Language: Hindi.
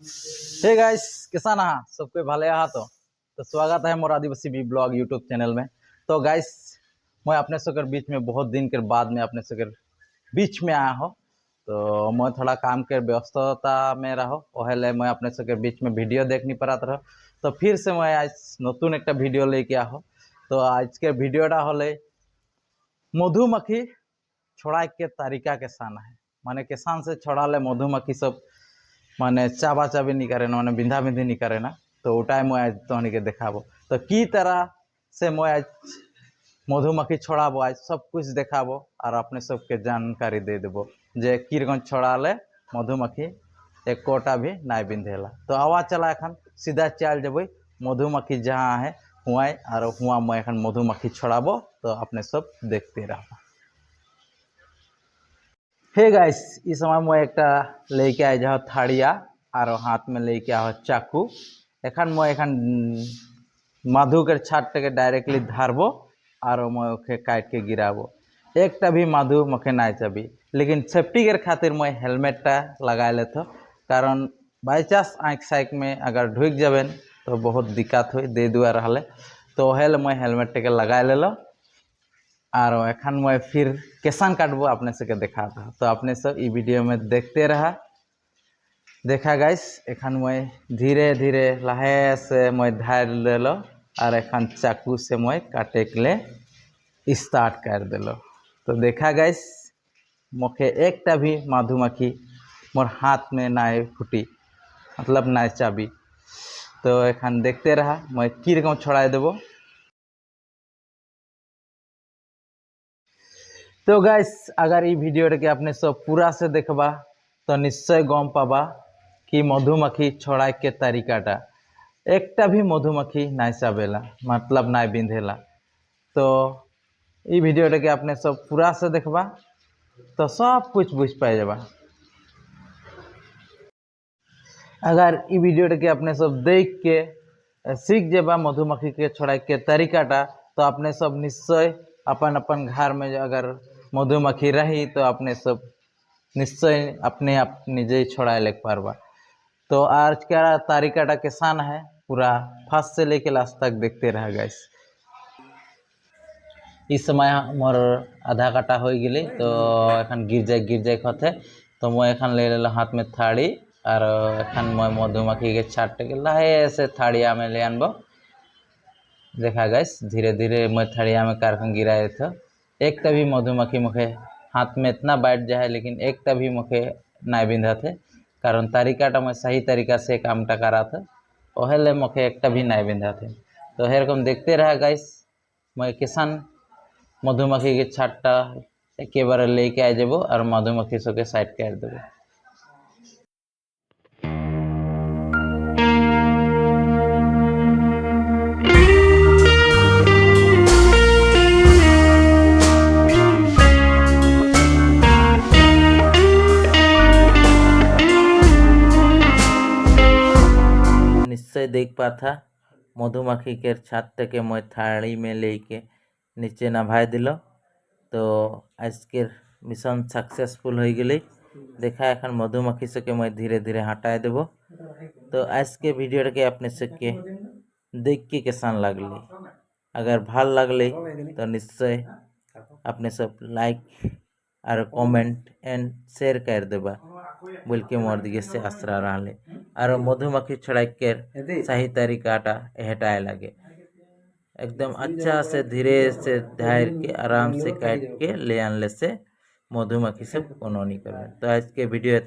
हे गाइस, कैसा ना सबके भले यहाँ तो स्वागत है मोर आदिवासी बी ब्लॉग यूट्यूब चैनल में। तो गाइस, मैं अपने सकर बीच में बहुत दिन के बाद में अपने सकर बीच में आया हो। तो मैं थोड़ा काम के व्यस्तता में रहो, ओहेले मैं अपने सकर बीच में वीडियो देख नहीं पाता रहो। तो फिर से मैं आज नतून एक वीडियो लेके आया हो। तो आज के वीडियोटा होले मधुमक्खी छोड़ा के तरीका केसान है, माने किसान से छोड़ाले मधुमक्खी सब माने चाबा चाबी नहीं करे ना, माने बिंधा बिंधी नहीं करे ना। तो उटाई मैं आज तहनी के देखाबो तो की तरह से मैं आज मधुमक्खी छोड़ाबो, आज सब कुछ देखाबो और अपने सबके जानकारी दे देबो जे कीरगन छोड़ाले मधुमक्खी एक कोटा भी नहीं बिंधेला। तो आवाज चला एखन सीधा चल जब मधुमक्खी जहाँ है हुआ और हुआ मैं एखन मधुमक्खी छोड़ाबो, तो अपने सब देखते रहो। हे गाइस, इस समय मैं एक लेके आए जाओ थाड़िया और हाथ में लेके आओ चाकू। एखन मैं एखन मधु के छाट के डायरेक्टली धारबो और मैं ओके काट के गिराबो। एक भी मधु मखे ना चाबी, लेकिन सेफ्टी के खातिर मैं हेलमेटा लगा लेते, कारण बाई चांस आँख साइक में अगर ढुक जाबेन तो बहुत दिक्कत हो दे दुआ रहा। तो हेल मैं हेलमेट के लगा लेलो और एखन मैं फिर केसान काटबो अपने से के देखा था। तो अपने सब ई वीडियो में देखते रहा। देखा गाइस, एखन मैं धीरे धीरे लहे से मैं धार लेलो और एखन चाकू से मैं काटे के लिए स्टार्ट कर देलो। तो देखा गाइस, मुखे एक भी मधुमक्खी मोर हाथ में ना फुटी, मतलब ना चाबी। तो एखन देखते रहा मैं की रकम छोड़ा देबो। तो गाइस, अगर ये वीडियो के अपने सब पूरा से देखबा तो निश्चय गम पाबा कि मधुमक्खी छोड़ा के तरीकाटा एक भी मधुमक्खी नहीं चाबेला, मतलब नहीं बिंधेला। तो ये वीडियो के अपने सब पूरा से देखबा तो सब कुछ बुझ पाए जाबा। अगर ये वीडियो के अपने सब देख के सीख जाबा मधुमक्खी के छोड़ा के तरीकाटा, तो अपने सब निश्चय अपन अपन घर में अगर मधुमक्खी रही तो अपने सब निश्चय अपने आप निजे छोड़ा ले पारबा। तो आज का तरीकाटा किसान है, पूरा फर्स्ट से लेके लास्ट तक देखते रह गाइस। इस समय मोर आधा काटा हो गए तो एखन गिर जाए कथे। तो मैं एखन ले लेला हाथ में थाड़ी और एखन मैं मधुमक्खी के छाट के लाहे से थाड़िया में ले आनबो। देखा गाइस, धीरे धीरे मैं थाड़िया में कारखन गिराए थे। एक तभी मधुमक्खी मुखे हाथ में इतना बैठ जाए, लेकिन एक तभी मुखे नहीं बिंधा थे, कारण तरीकाटा मैं सही तरीका से कामटा करा था, ओहेले मुखे एक भी नहीं बिंधा थे। तो हेरकम देखते रहा गाइस, मैं किसान मधुमक्खी के छाटटा एक बार लेके आ जाबो और मधुमक्खी सबके साइड कर देबो। निश्चय देख पा था मधुमक्खी के छात के मैं थाली में लेके नीचे नभाई दिल। तो आज के मिशन सक्सेसफुल हो गई। देखा एखन मधुमक्खी से के मैं धीरे धीरे हटाए देव। तो आज के वीडियो के अपने सबके देख के कैसन लगल, अगर भल लगल तो निश्चय अपने सब लाइक और कमेंट एंड शेयर कर देबा बोल के मोर दिखे से आसरा रहा। और मधुमक्खी छोड़ा के सही तरीकाटा हटाए लगे, एकदम अच्छा से धीरे से धार के आराम से काट के ले आनले से मधुमक्खी सब कोनो नहीं करबे। तो आज के वीडियो